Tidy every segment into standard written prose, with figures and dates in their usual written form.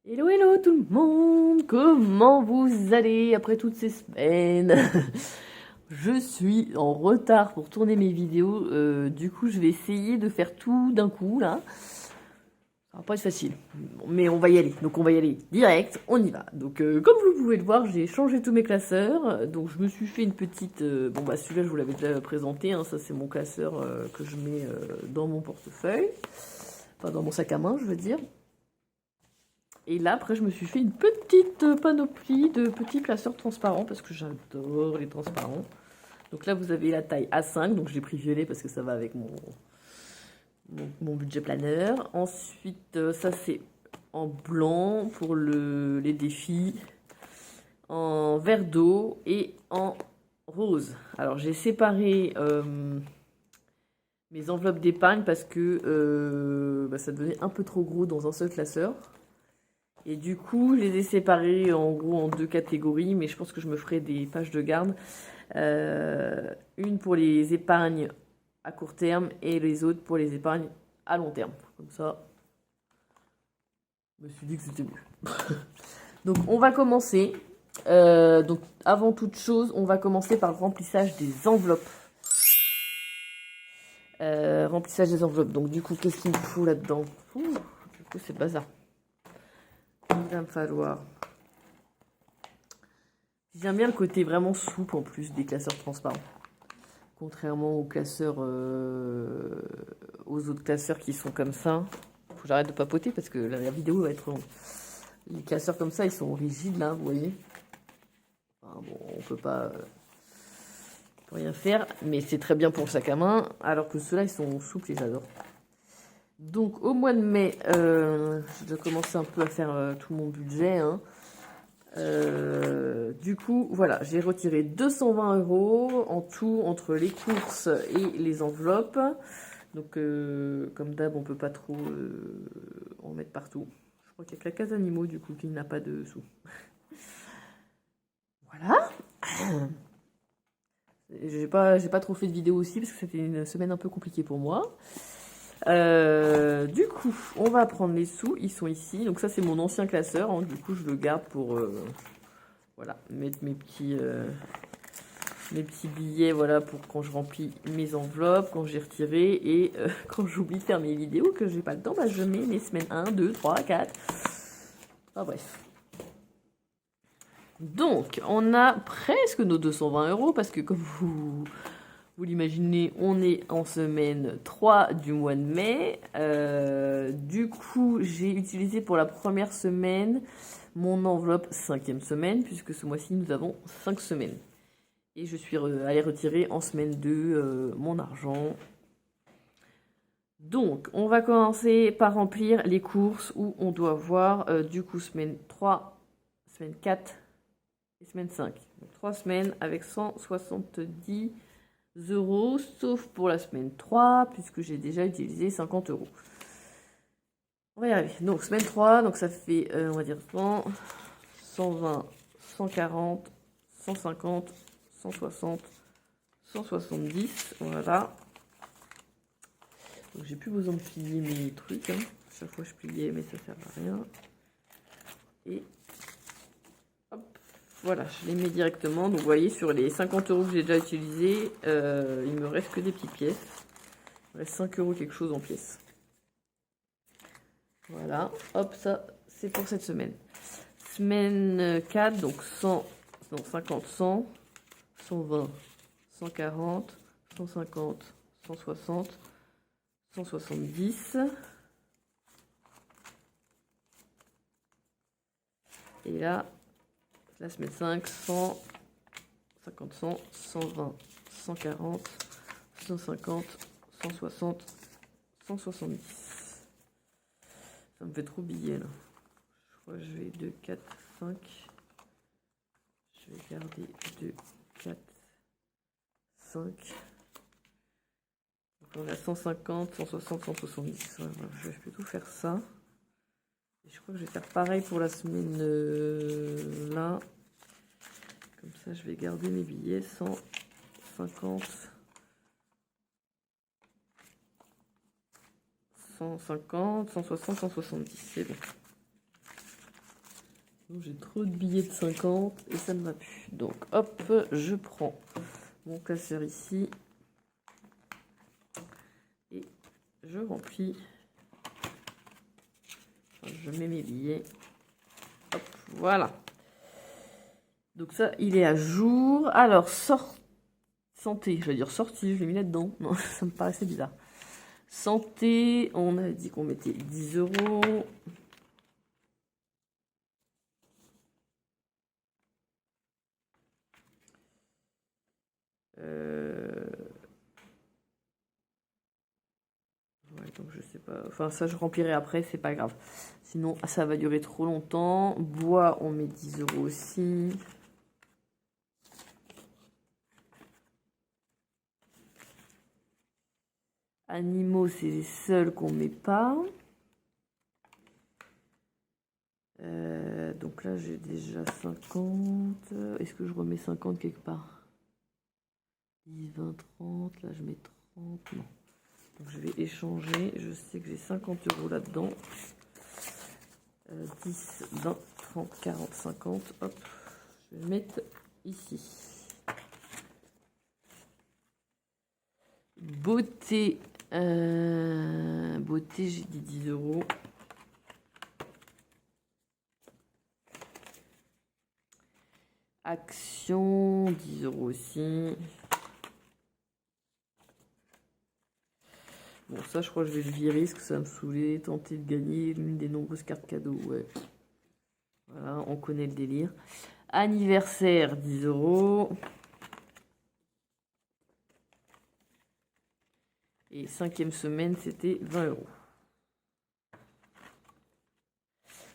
Hello, hello tout le monde, comment vous allez après toutes ces semaines? Je suis en retard pour tourner mes vidéos, du coup je vais essayer de faire tout d'un coup là. Ça va pas être facile, mais on va y aller, donc on va y aller direct, on y va. Donc comme vous pouvez le voir, j'ai changé tous mes classeurs, donc je me suis fait une petite... bon bah celui-là je vous l'avais déjà présenté, hein, ça c'est mon classeur que je mets dans mon portefeuille, enfin dans mon sac à main je veux dire. Et là, après, je me suis fait une petite panoplie de petits classeurs transparents parce que j'adore les transparents. Donc là, vous avez la taille A5, donc j'ai pris violet parce que ça va avec mon budget planeur. Ensuite, ça c'est en blanc pour les défis, en vert d'eau et en rose. Alors j'ai séparé mes enveloppes d'épargne parce que ça devenait un peu trop gros dans un seul classeur. Et du coup, je les ai séparés en gros en deux catégories, mais je pense que je me ferai des pages de garde. Une pour les épargnes à court terme et les autres pour les épargnes à long terme. Comme ça, je me suis dit que c'était mieux. Donc, on va commencer. Donc, avant toute chose, on va commencer par le remplissage des enveloppes. Remplissage des enveloppes. Donc, du coup, qu'est-ce qu'il me faut là-dedans? Du coup, c'est bazar. Il va me falloir... J'aime bien le côté vraiment souple en plus des classeurs transparents. Contrairement aux classeurs, aux autres classeurs qui sont comme ça. Faut que j'arrête de papoter parce que la vidéo va être longue. Les classeurs comme ça, ils sont rigides là, vous voyez. Enfin, bon, on peut pas rien faire, mais c'est très bien pour le sac à main. Alors que ceux-là, ils sont souples et j'adore. Donc au mois de mai, je dois commencer un peu à faire tout mon budget. Hein. Du coup, voilà, j'ai retiré 220 € en tout entre les courses et les enveloppes. Donc, comme d'hab, on peut pas trop en mettre partout. Je crois qu'il y a que la case animaux, du coup, qui n'a pas de sous. Voilà. J'ai pas trop fait de vidéo aussi, parce que c'était une semaine un peu compliquée pour moi. Du coup, on va prendre les sous, ils sont ici. Donc ça, c'est mon ancien classeur, hein. Du coup, je le garde pour... voilà, mettre mes petits billets, voilà, pour quand je remplis mes enveloppes, quand j'ai retiré et quand j'oublie de faire mes vidéos, que j'ai pas le temps, bah, je mets mes semaines 1, 2, 3, 4. Enfin bref. Donc, on a presque nos 220 € parce que comme vous l'imaginez, on est en semaine 3 du mois de mai. Du coup, j'ai utilisé pour la première semaine mon enveloppe 5e semaine, puisque ce mois-ci, nous avons 5 semaines. Et je suis allée retirer en semaine 2 mon argent. Donc, on va commencer par remplir les courses où on doit voir du coup semaine 3, semaine 4 et semaine 5. Donc, 3 semaines avec 170 €, sauf pour la semaine 3, puisque j'ai déjà utilisé 50 €. On va y arriver. Donc, semaine 3, donc ça fait, on va dire 100, 120, 140, 150, 160, 170, voilà. Donc j'ai plus besoin de plier mes trucs. Hein. Chaque fois je pliais, mais ça sert à rien. Et hop, voilà, je les mets directement. Donc vous voyez, sur les 50 € que j'ai déjà utilisés, il me reste que des petites pièces. Il me reste 5 € quelque chose en pièces. Voilà, hop, ça c'est pour cette semaine. Semaine 4, donc 100, donc 50, 100, 120, 140, 150, 160, 170. Et là, la semaine 5, 100, 50, 100, 120, 140, 150, 160, 170. Ça me fait trop billet là. Je crois que je vais 2, 4, 5. Je vais garder 2, 4, 5. Donc on a 150, 160, 170. Ouais, je vais plutôt faire ça. Et je crois que je vais faire pareil pour la semaine là. Comme ça, je vais garder mes billets 150, 150, 160, 170. C'est bon. J'ai trop de billets de 50 et ça ne va plus. Donc hop, je prends mon classeur ici. Et je remplis. Enfin, je mets mes billets. Hop, voilà. Donc ça, il est à jour. Alors, santé, je vais dire sortie, je l'ai mis là-dedans. Non, ça me paraissait bizarre. Santé, on a dit qu'on mettait 10 €. Ouais, donc je sais pas. Enfin, ça, je remplirai après, c'est pas grave. Sinon, ça va durer trop longtemps. Bois, on met 10 € aussi. Animaux, c'est les seuls qu'on met pas. Donc là, j'ai déjà 50. Est-ce que je remets 50 quelque part? 10, 20, 30. Là, je mets 30. Non. Donc je vais échanger. Je sais que j'ai 50 € là-dedans. 10, 20, 30, 40, 50. Hop. Je vais mettre ici. Beauté. Beauté, j'ai dit 10 €. Action, 10 € aussi. Bon, ça, je crois que je vais le virer parce que ça va me saouler. Tenter de gagner l'une des nombreuses cartes cadeaux. Ouais. Voilà, on connaît le délire. Anniversaire, 10 €. Et 5e semaine, c'était 20 €.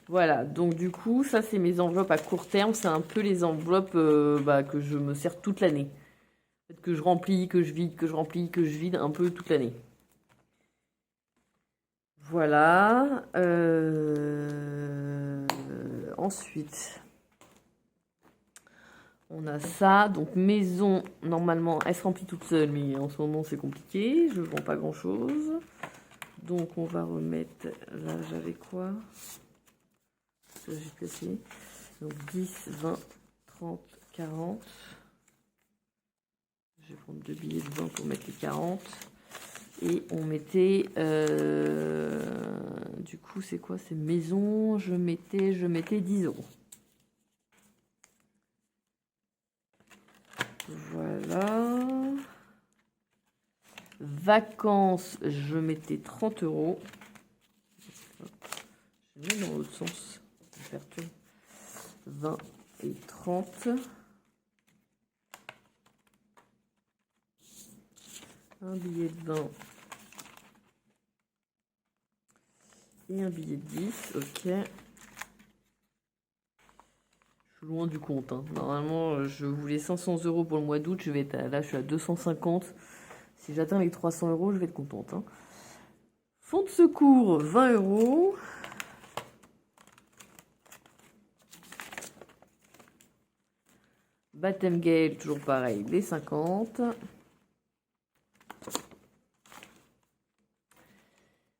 Voilà, donc du coup, ça, c'est mes enveloppes à court terme. C'est un peu les enveloppes que je me sers toute l'année. Que je remplis, que je vide, que je remplis, que je vide un peu toute l'année. Voilà. Ensuite, on a ça. Donc, maison, normalement, elle se remplit toute seule, mais en ce moment, c'est compliqué. Je ne vends pas grand-chose. Donc, on va remettre... Là, j'avais quoi? Ça, j'ai placé. Donc, 10, 20, 30, 40. Je vais prendre 2 billets de 20 pour mettre les 40. Et on mettait... du coup, c'est quoi? C'est maison. Je mettais 10 €. Voilà. Vacances, je mettais 30 €. Je mets dans l'autre sens. 20 et 30. Un billet de 20. Et un billet de 10. Ok. Je suis loin du compte. Hein. Normalement, je voulais 500 € pour le mois d'août. Je vais être là, je suis à 250. Si j'atteins les 300 €, je vais être contente. Hein. Fonds de secours, 20 €. Baptême Gale, toujours pareil, les 50.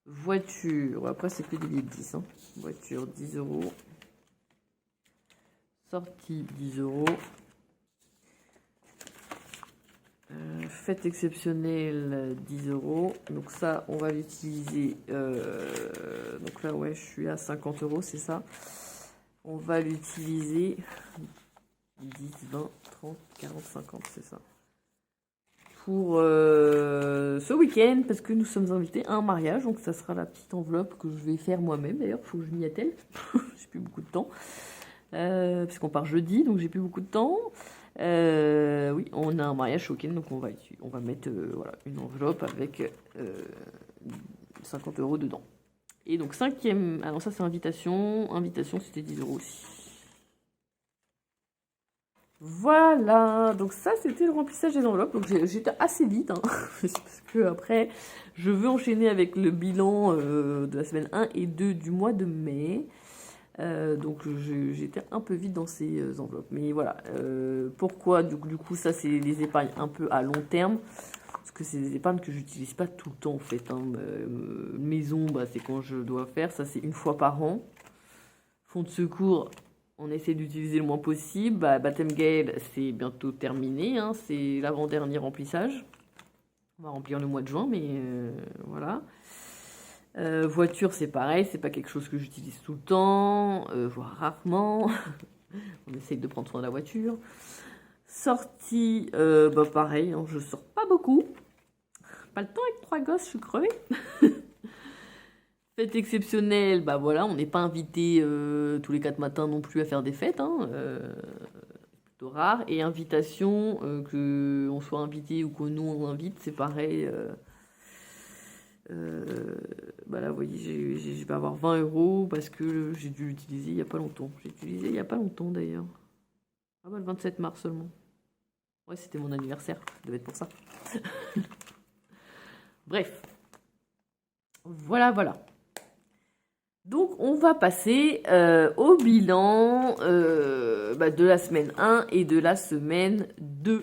Voiture, après c'est que des billets de 10. Hein. Voiture, 10 €. Sortie, 10 €. Fête exceptionnelle, 10 €. Donc ça, on va l'utiliser. Donc là, ouais, je suis à 50 €, c'est ça. On va l'utiliser 10, 20, 30, 40, 50, c'est ça. Pour ce week-end, parce que nous sommes invités à un mariage. Donc ça sera la petite enveloppe que je vais faire moi-même. D'ailleurs, il faut que je m'y attelle. J'ai plus beaucoup de temps. Puisqu'on part jeudi, donc j'ai plus beaucoup de temps. Oui, on a un mariage week-end, donc on va mettre voilà, une enveloppe avec 50 € dedans. Et donc 5e, alors ça c'est invitation. Invitation, c'était 10 € aussi. Voilà, donc ça c'était le remplissage des enveloppes. Donc j'étais assez vite, hein, parce que après je veux enchaîner avec le bilan de la semaine 1 et 2 du mois de mai. Donc j'étais un peu vite dans ces enveloppes. Mais voilà, pourquoi du coup ça c'est les épargnes un peu à long terme. Parce que c'est des épargnes que j'utilise pas tout le temps en fait. Hein. Maison, bah, c'est quand je dois faire. Ça c'est une fois par an. Fonds de secours, on essaie d'utiliser le moins possible. Bah, Baptême Gale, c'est bientôt terminé, hein, c'est l'avant-dernier remplissage. On va remplir le mois de juin, mais voilà. Voiture, c'est pareil, c'est pas quelque chose que j'utilise tout le temps, voire rarement. On essaye de prendre soin de la voiture. Sortie, bah pareil, hein, je sors pas beaucoup. Pas le temps avec 3 gosses, je suis crevée. Fête exceptionnelle, bah voilà, on n'est pas invité tous les 4 matins non plus à faire des fêtes, hein, plutôt rare. Et invitation, que on soit invité ou que nous on invite, c'est pareil. Bah là, vous voyez, je vais avoir 20 € parce que j'ai dû l'utiliser il n'y a pas longtemps. J'ai utilisé il n'y a pas longtemps d'ailleurs. Ah bah le 27 mars seulement. Ouais, c'était mon anniversaire, ça devait être pour ça. Bref. Voilà, voilà. Donc, on va passer au bilan de la semaine 1 et de la semaine 2.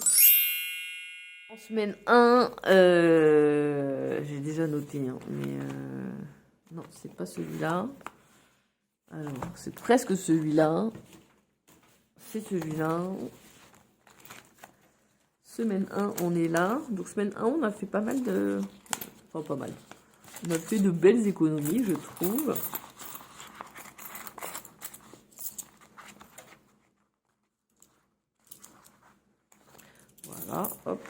En semaine 1, j'ai déjà noté, hein, mais non, c'est pas celui-là. Alors, c'est presque celui-là. C'est celui-là. Semaine 1, on est là. Donc, semaine 1, on a fait pas mal de... Enfin, pas mal. On a fait de belles économies, je trouve. Voilà, hop.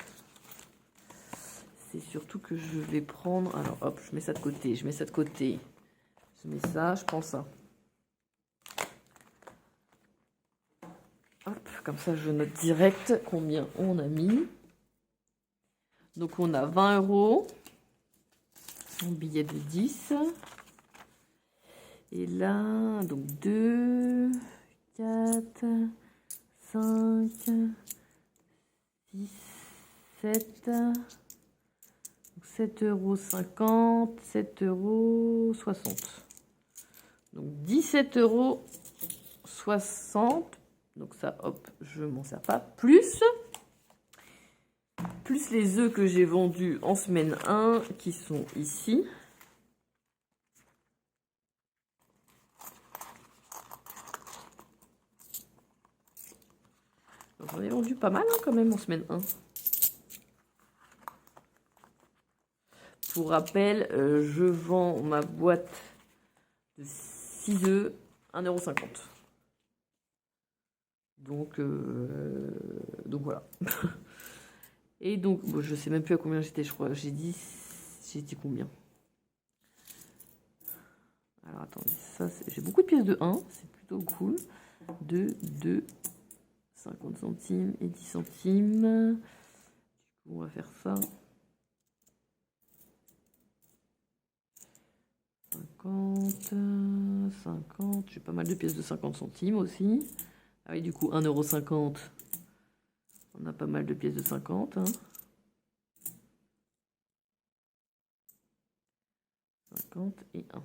C'est surtout que je vais prendre... Alors, hop, je mets ça de côté, je mets ça de côté. Je mets ça, je prends ça. Hop, comme ça, je note direct combien on a mis. Donc, on a 20 €. Un billet de 10. Et là, donc 2, 4, 5, 6, 7... 7,50 €, 7,60 €. Donc 17,60 €. Donc ça, hop, je m'en sers pas. Plus les œufs que j'ai vendus en semaine 1, qui sont ici. J'en ai vendu pas mal hein, quand même en semaine 1. Pour rappel, je vends ma boîte de 6 œufs, 1,50 €. Donc voilà. Et donc, bon, je sais même plus à combien j'étais, je crois. J'ai dit combien? Alors, attendez, ça, j'ai beaucoup de pièces de 1, c'est plutôt cool. 2, 2, 50 centimes et 10 centimes. Du coup, on va faire ça. 50, 50, j'ai pas mal de pièces de 50 centimes aussi. Ah oui, du coup, 1,50 €. On a pas mal de pièces de 50. Hein. 50 et 1.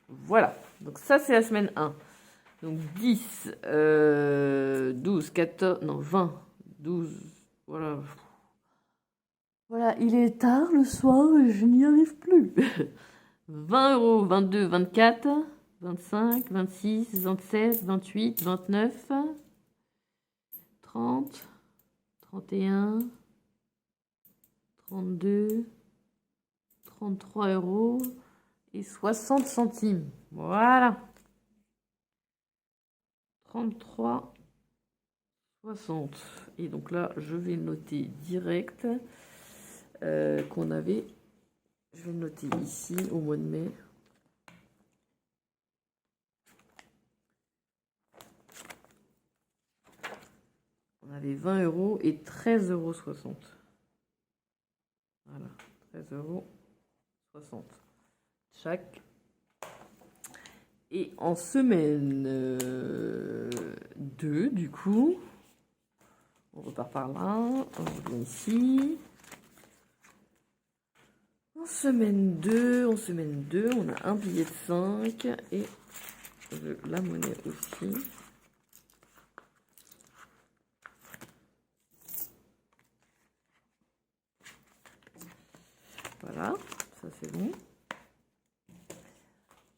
Voilà. Donc ça, c'est la semaine 1. Donc 10, 12, 14, non, 20, 12. Voilà. Voilà, il est tard le soir et je n'y arrive plus. 20 €, 22, 24, 25, 26, 27, 28, 29, 30, 31, 32, 33 € et 60 centimes. Voilà. 33, 60. Et donc là, je vais noter direct qu'on avait... Je vais le noter ici au mois de mai. On avait 20 € et 13,60 €. Voilà, 13,60 € chaque. Et en semaine 2, du coup, on repart par là, on revient ici. En semaine 2, on a un billet de 5 et la monnaie aussi. Voilà, ça c'est bon.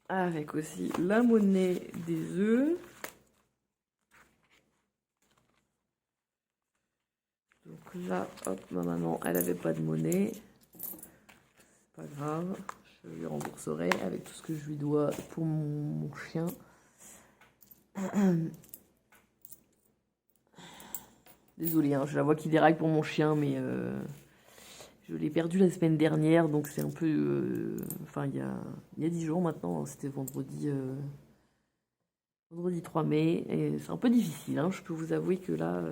Avec aussi la monnaie des œufs. là, hop, ma maman, elle avait pas de monnaie. C'est pas grave, je lui rembourserai avec tout ce que je lui dois pour mon chien. Désolée, hein, je la vois qui déraille pour mon chien, mais je l'ai perdu la semaine dernière, donc c'est un peu... Enfin, il y a 10 jours maintenant, hein, c'était vendredi 3 mai, et c'est un peu difficile, hein, je peux vous avouer que là...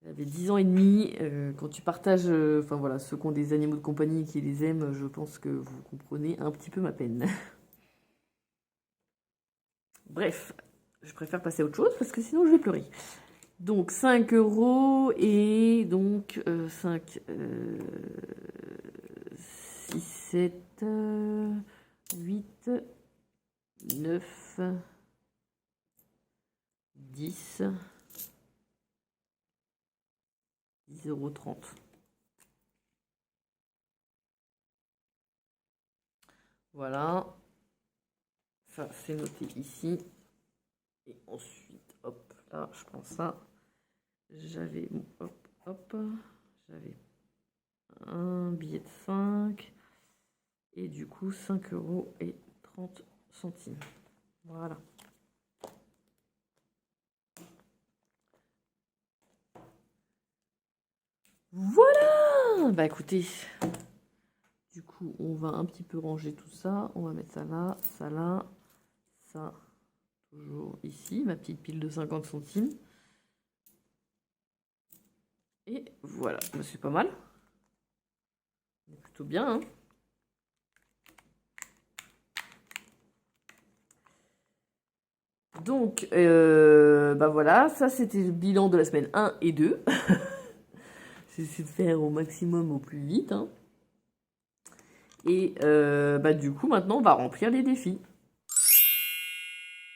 Elle avait 10 ans et demi. Quand tu partages, enfin voilà, ceux qui ont des animaux de compagnie et qui les aiment, je pense que vous comprenez un petit peu ma peine. Bref, je préfère passer à autre chose parce que sinon je vais pleurer. Donc 5 euros et donc 5, 6, 7, 8, 9, 10, 10,30 €. Voilà. Ça, c'est noté ici. Et ensuite, hop, là, je prends ça. J'avais, hop, hop, j'avais un billet de 5. Et du coup, 5,30 €. Voilà. Voilà. Bah écoutez, du coup, on va un petit peu ranger tout ça. On va mettre ça là, ça toujours ici, ma petite pile de 50 centimes. Et voilà, c'est pas mal. C'est plutôt bien, hein. Donc, bah voilà, ça c'était le bilan de la semaine 1 et 2. J'essaie de faire au maximum au plus vite, hein. Et bah du coup, maintenant, on va remplir les défis.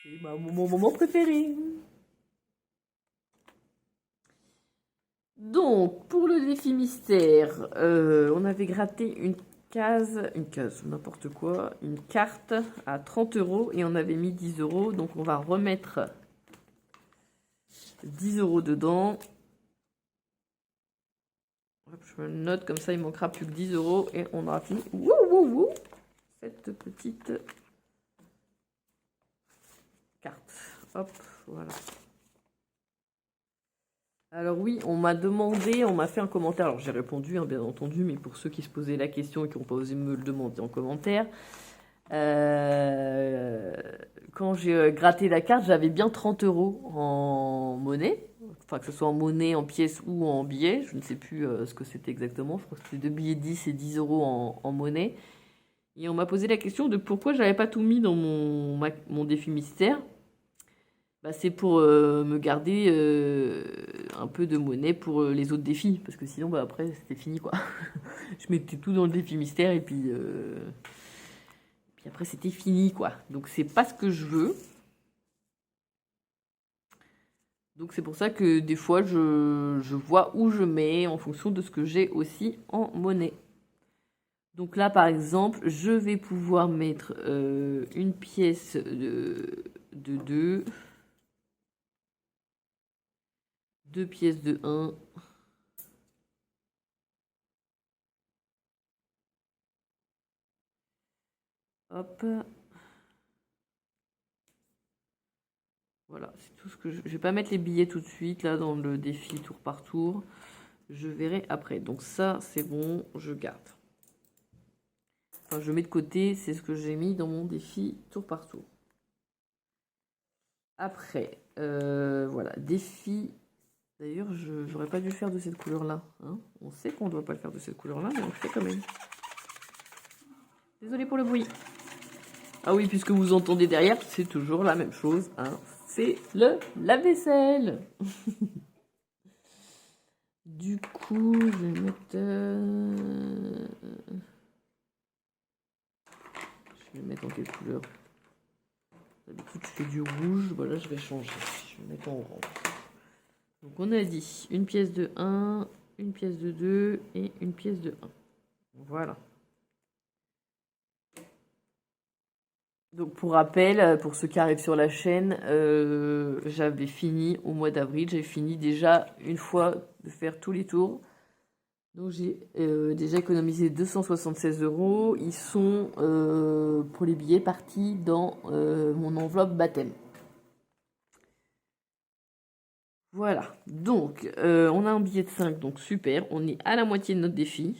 C'est mon moment préféré. Donc, pour le défi mystère, on avait gratté une case, n'importe quoi, une carte à 30 € et on avait mis 10 €. Donc, on va remettre 10 € dedans. Hop, je me le note, comme ça, il manquera plus que 10 € et on aura fini. Wouh, cette petite carte. Hop, voilà. Alors oui, on m'a demandé, on m'a fait un commentaire, alors j'ai répondu, hein, bien entendu, mais pour ceux qui se posaient la question et qui n'ont pas osé me le demander en commentaire, quand j'ai gratté la carte, j'avais bien 30 € en monnaie, enfin que ce soit en monnaie, en pièces ou en billets, je ne sais plus ce que c'était exactement, je crois que c'était 2 billets 10 et 10 € en monnaie. Et on m'a posé la question de pourquoi j'avais pas tout mis dans mon défi mystère. Bah, c'est pour me garder un peu de monnaie pour les autres défis. Parce que sinon, bah, après, c'était fini, quoi. Je mettais tout dans le défi mystère et puis après, c'était fini, quoi. Donc, c'est pas ce que je veux. Donc, c'est pour ça que des fois, je vois où je mets en fonction de ce que j'ai aussi en monnaie. Donc là, par exemple, je vais pouvoir mettre une pièce de 2, 2 pièces de 1, hop. Voilà, c'est tout ce que je vais pas mettre les billets tout de suite là dans le défi tour par tour. Je verrai après. Donc ça, c'est bon, je garde. Enfin, je mets de côté, c'est ce que j'ai mis dans mon défi tour par tour. Après, voilà, défi. D'ailleurs, j'aurais pas dû le faire de cette couleur-là, hein. On sait qu'on doit pas le faire de cette couleur-là, mais on le fait quand même. Désolée pour le bruit. Ah oui, puisque vous entendez derrière, c'est toujours la même chose, hein. C'est le lave-vaisselle. Du coup, je vais mettre... Je vais mettre en quelle couleur? D'habitude, je fais du rouge. Voilà, je vais changer. Je vais mettre en orange. Donc, on a dit une pièce de 1, une pièce de 2 et une pièce de 1. Voilà. Donc pour rappel, pour ceux qui arrivent sur la chaîne, j'avais fini au mois d'avril, j'ai fini déjà une fois de faire tous les tours. Donc j'ai déjà économisé 276 €. Ils sont pour les billets partis dans mon enveloppe baptême. Voilà, donc on a un billet de 5, donc super, on est à la moitié de notre défi.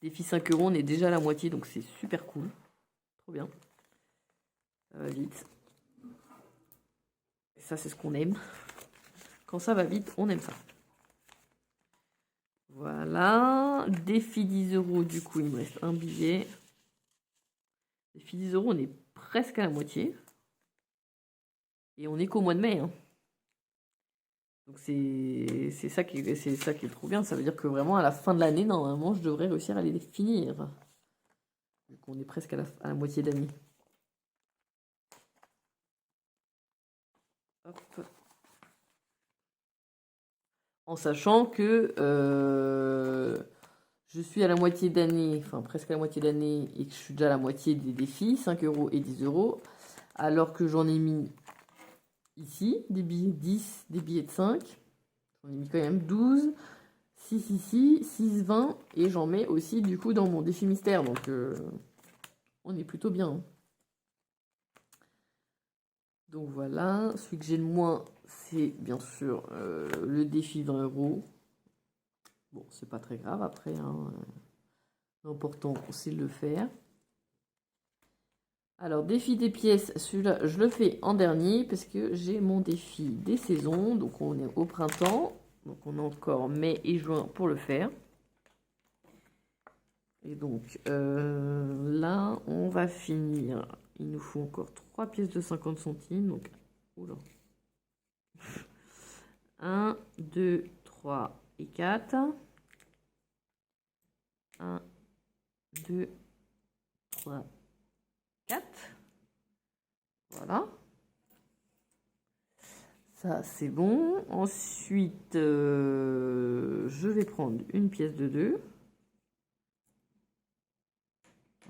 Défi 5 €, on est déjà à la moitié, donc c'est super cool. Trop bien. Ça va vite. Et ça, c'est ce qu'on aime. Quand ça va vite, on aime ça. Voilà. Défi 10 €, du coup, il me reste un billet. Défi 10 €, on est presque à la moitié. Et on est qu'au mois de mai. Hein. Donc c'est ça qui est trop bien. Ça veut dire que vraiment, à la fin de l'année, normalement, je devrais réussir à les finir. Donc on est presque à la moitié d'année. Hop. En sachant que je suis à la moitié d'année, enfin presque à la moitié d'année, et que je suis déjà à la moitié des défis, 5 € et 10 €, alors que j'en ai mis ici des billets de 10, des billets de 5, j'en ai mis quand même 12, 6 ici, 6, 20, et j'en mets aussi du coup dans mon défi mystère, donc on est plutôt bien. Donc voilà, celui que j'ai le moins, c'est bien sûr le défi 20 €. Bon, c'est pas très grave après, hein. L'important, c'est de le faire. Alors, défi des pièces, celui-là, je le fais en dernier parce que j'ai mon défi des saisons. Donc, on est au printemps. Donc, on a encore mai et juin pour le faire. Et donc, là, on va finir. Il nous faut encore 3 pièces de 50 centimes. Donc, oula. 1, 2, 3 et 4. 1, 2, 3, 4. Voilà. Ça, c'est bon. Ensuite, je vais prendre une pièce de 2.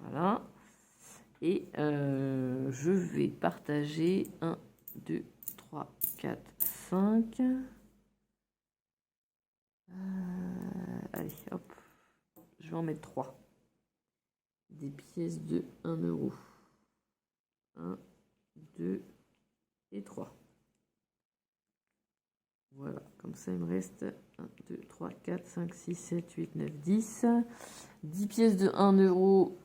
Voilà. Et je vais partager 1, 2, 3, 4, 5. Allez, hop. Je vais en mettre 3. Des pièces de 1 €. 1, 2 et 3. Voilà, comme ça il me reste 1, 2, 3, 4, 5, 6, 7, 8, 9, 10. 10 pièces de 1 €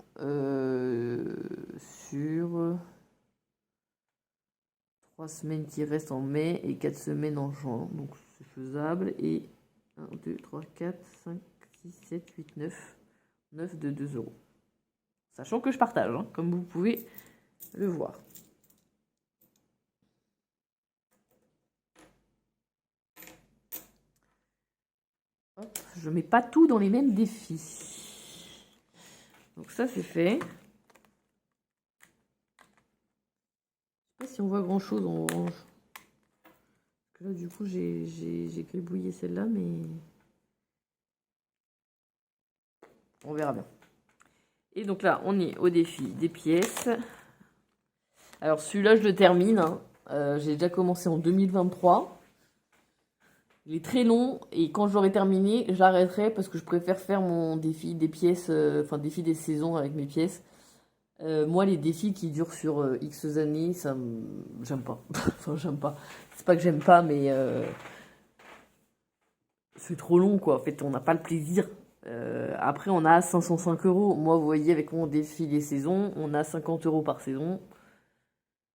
sur 3 semaines qui restent en mai et 4 semaines en juin. Donc c'est faisable. Et 1, 2, 3, 4, 5, 6, 7, 8, 9. 9 de 2 €. Sachant que je partage, hein, comme vous pouvez le voir. Hop, je mets pas tout dans les mêmes défis. Donc ça c'est fait. Je sais pas si on voit grand chose en orange. Parce que là du coup j'ai gribouillé celle-là, mais on verra bien. Et donc là on est au défi des pièces. Alors celui-là je le termine. Hein. J'ai déjà commencé en 2023. Il est très long et quand j'aurai terminé, j'arrêterai parce que je préfère faire mon défi des pièces, enfin défi des saisons avec mes pièces. Moi, les défis qui durent sur X années, j'aime pas. Enfin, j'aime pas. C'est pas que j'aime pas, mais c'est trop long, quoi. En fait, on n'a pas le plaisir. Après, on a 505 €. Moi, vous voyez, avec mon défi des saisons, on a 50 € par saison.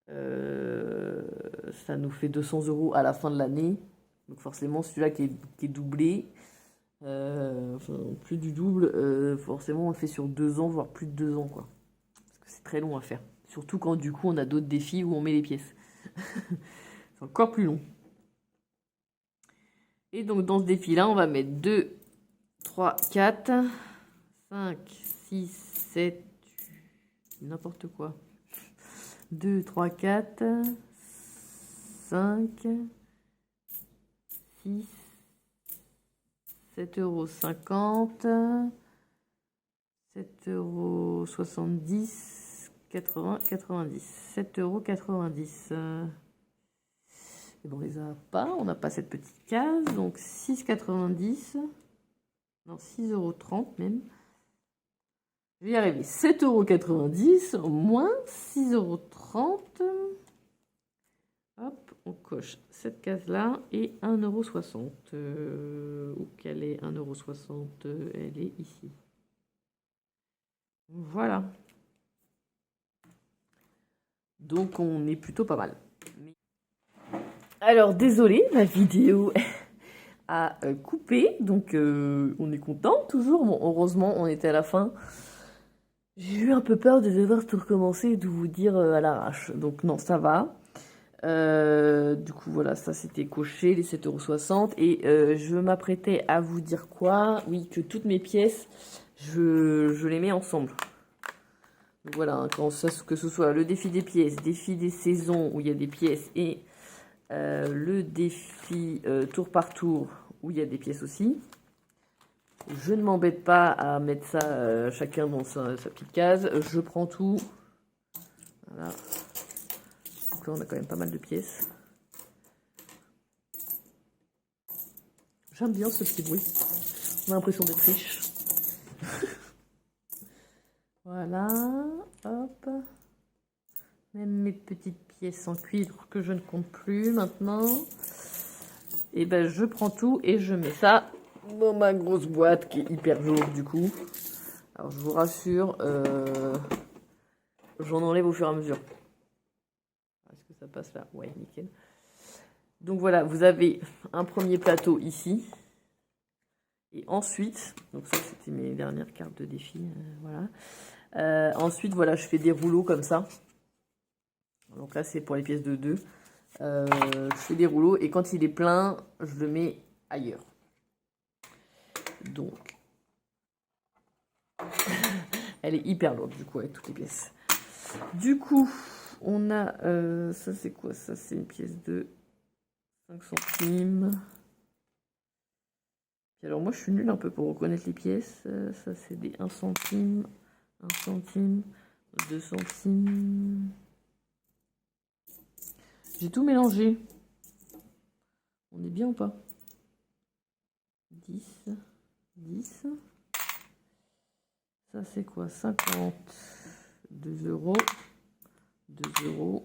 Ça nous fait 200 € à la fin de l'année. Donc forcément, celui-là qui est doublé, enfin, plus du double, forcément, on le fait sur 2 ans, voire plus de 2 ans, quoi. Parce que c'est très long à faire. Surtout quand, du coup, on a d'autres défis où on met les pièces. C'est encore plus long. Et donc, dans ce défi-là, on va mettre 2, 3, 4, 5, 6, 7, n'importe quoi. 2, 3, 4, 5, 6, 7,50 €, 7,70 €, 80, 90. 7,90 €. Et bon, on les a pas. On n'a pas cette petite case. Donc 6,90 €. Non, 6,30 € même. Je vais y arriver. 7,90 € moins 6,30 €. Hop, on coche cette case-là et 1,60 €. Où qu'elle est 1,60 €? Elle est ici. Voilà. Donc on est plutôt pas mal. Alors désolé, ma vidéo a coupé, donc on est content toujours. Bon, heureusement, on était à la fin. J'ai eu un peu peur de devoir tout recommencer et de vous dire à l'arrache. Donc non, ça va. Du coup, voilà, ça c'était coché, les 7,60 €. Et je m'apprêtais à vous dire quoi? Oui, que toutes mes pièces, je les mets ensemble. Donc voilà, hein, que ce soit le défi des pièces, défi des saisons où il y a des pièces et le défi tour par tour où il y a des pièces aussi. Je ne m'embête pas à mettre ça chacun dans sa petite case. Je prends tout. Voilà. Donc là, on a quand même pas mal de pièces. J'aime bien ce petit bruit. On a l'impression d'être riche. Voilà. Hop. Même mes petites pièces en cuivre que je ne compte plus maintenant. Et ben je prends tout et je mets ça dans ma grosse boîte qui est hyper lourde du coup. Alors je vous rassure, j'en enlève au fur et à mesure. Est-ce que ça passe là? Ouais, nickel. Donc voilà, vous avez un premier plateau ici. Et ensuite, donc ça c'était mes dernières cartes de défi, voilà. Ensuite, voilà, je fais des rouleaux comme ça. Donc là, c'est pour les pièces de 2. Je fais des rouleaux et quand il est plein, je le mets ailleurs. Donc, elle est hyper lourde du coup avec toutes les pièces. Du coup, on a, ça c'est quoi? Ça c'est une pièce de 5 centimes. Et alors moi je suis nulle un peu pour reconnaître les pièces. Ça c'est des 1 centime, 1 centime, 2 centimes. J'ai tout mélangé. On est bien ou pas? 10, 10. Ça c'est quoi? 50, 2 euros, 2 euros,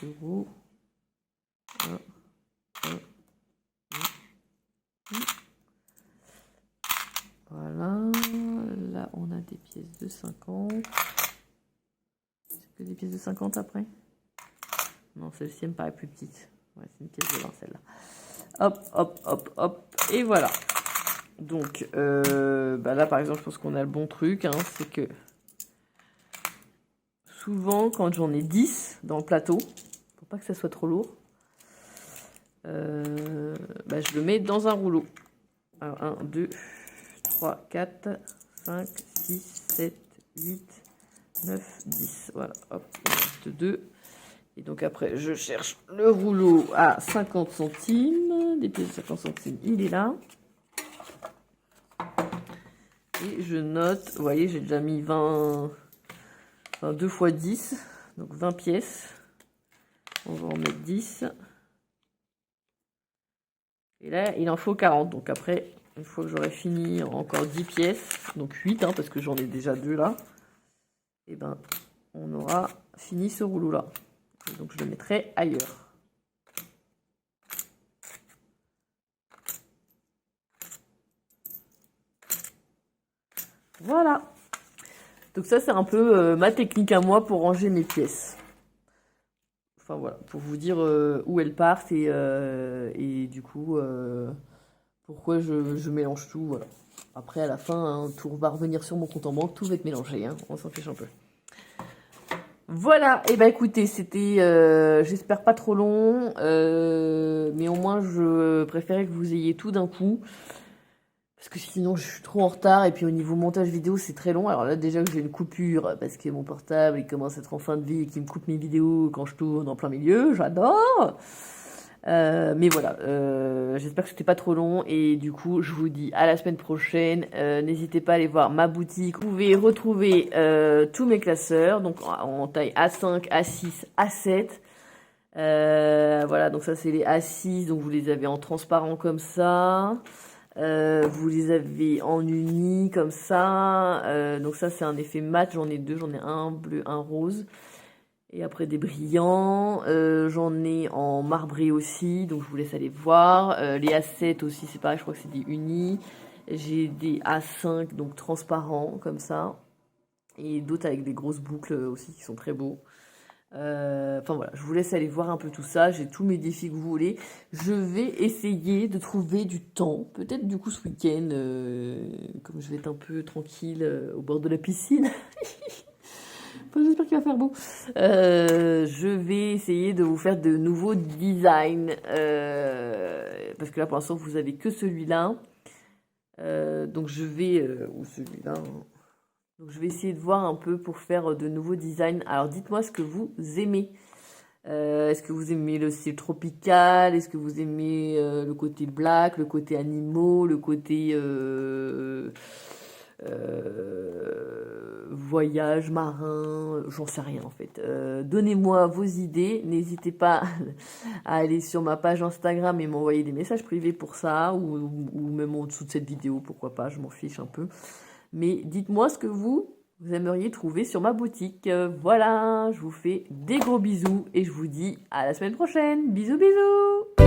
2 euros. Voilà, là on a des pièces de 50. C'est que des pièces de 50 après? Non, celle-ci elle me paraît plus petite. Ouais, c'est une pièce de 20 celle-là. Hop, hop, hop, hop, et voilà. Donc bah là par exemple, je pense qu'on a le bon truc, hein, c'est que souvent quand j'en ai 10 dans le plateau, pour pas que ça soit trop lourd, bah, je le mets dans un rouleau. Alors 1, 2, 3, 4, 5, 6, 7, 8, 9, 10. Voilà, hop, on reste 2. Et donc après, je cherche le rouleau à 50 centimes. Des pièces de 50 centimes, il est là. Et je note, vous voyez, j'ai déjà mis 20, enfin 2 x 10, donc 20 pièces. On va en mettre 10. Et là, il en faut 40. Donc après, une fois que j'aurai fini encore 10 pièces, donc 8, hein, parce que j'en ai déjà 2 là, et ben on aura fini ce rouleau là. Et donc je le mettrai ailleurs. Voilà. Donc ça c'est un peu ma technique à moi pour ranger mes pièces. Enfin voilà, pour vous dire où elles partent et du coup pourquoi je mélange tout. Voilà. Après à la fin, hein, tout va revenir sur mon compte en banque, tout va être mélangé, hein, on s'en fiche un peu. Voilà, et bah écoutez, c'était j'espère pas trop long, mais au moins je préférais que vous ayez tout d'un coup. Parce que sinon je suis trop en retard et puis au niveau montage vidéo c'est très long. Alors là déjà que j'ai une coupure parce que mon portable il commence à être en fin de vie et qu'il me coupe mes vidéos quand je tourne en plein milieu, j'adore. Mais voilà, j'espère que c'était pas trop long et du coup je vous dis à la semaine prochaine. N'hésitez pas à aller voir ma boutique. Vous pouvez retrouver tous mes classeurs, donc en taille A5, A6, A7. Voilà, donc ça c'est les A6, donc vous les avez en transparent comme ça. Vous les avez en uni comme ça. Donc ça c'est un effet mat, j'en ai deux, j'en ai un bleu, un rose. Et après des brillants, j'en ai en marbré aussi, donc je vous laisse aller voir. Les A7 aussi, c'est pareil, je crois que c'est des unis. J'ai des A5, donc transparents, comme ça. Et d'autres avec des grosses boucles aussi, qui sont très beaux. Enfin voilà, je vous laisse aller voir un peu tout ça. J'ai tous mes défis que vous voulez. Je vais essayer de trouver du temps, peut-être du coup ce week-end, comme je vais être un peu tranquille au bord de la piscine. Enfin, j'espère qu'il va faire beau. Je vais essayer de vous faire de nouveaux designs. Parce que là, pour l'instant, vous avez que celui-là. Donc, je vais... ou celui-là. Donc, je vais essayer de voir un peu pour faire de nouveaux designs. Alors, dites-moi ce que vous aimez. Est-ce que vous aimez le style tropical? Est-ce que vous aimez le côté black, le côté animaux, le côté... voyage marin, j'en sais rien en fait. Donnez-moi vos idées, n'hésitez pas à aller sur ma page Instagram et m'envoyer des messages privés pour ça, ou même en dessous de cette vidéo, pourquoi pas, je m'en fiche un peu. Mais dites-moi ce que vous aimeriez trouver sur ma boutique. Voilà, je vous fais des gros bisous et je vous dis à la semaine prochaine. Bisous bisous.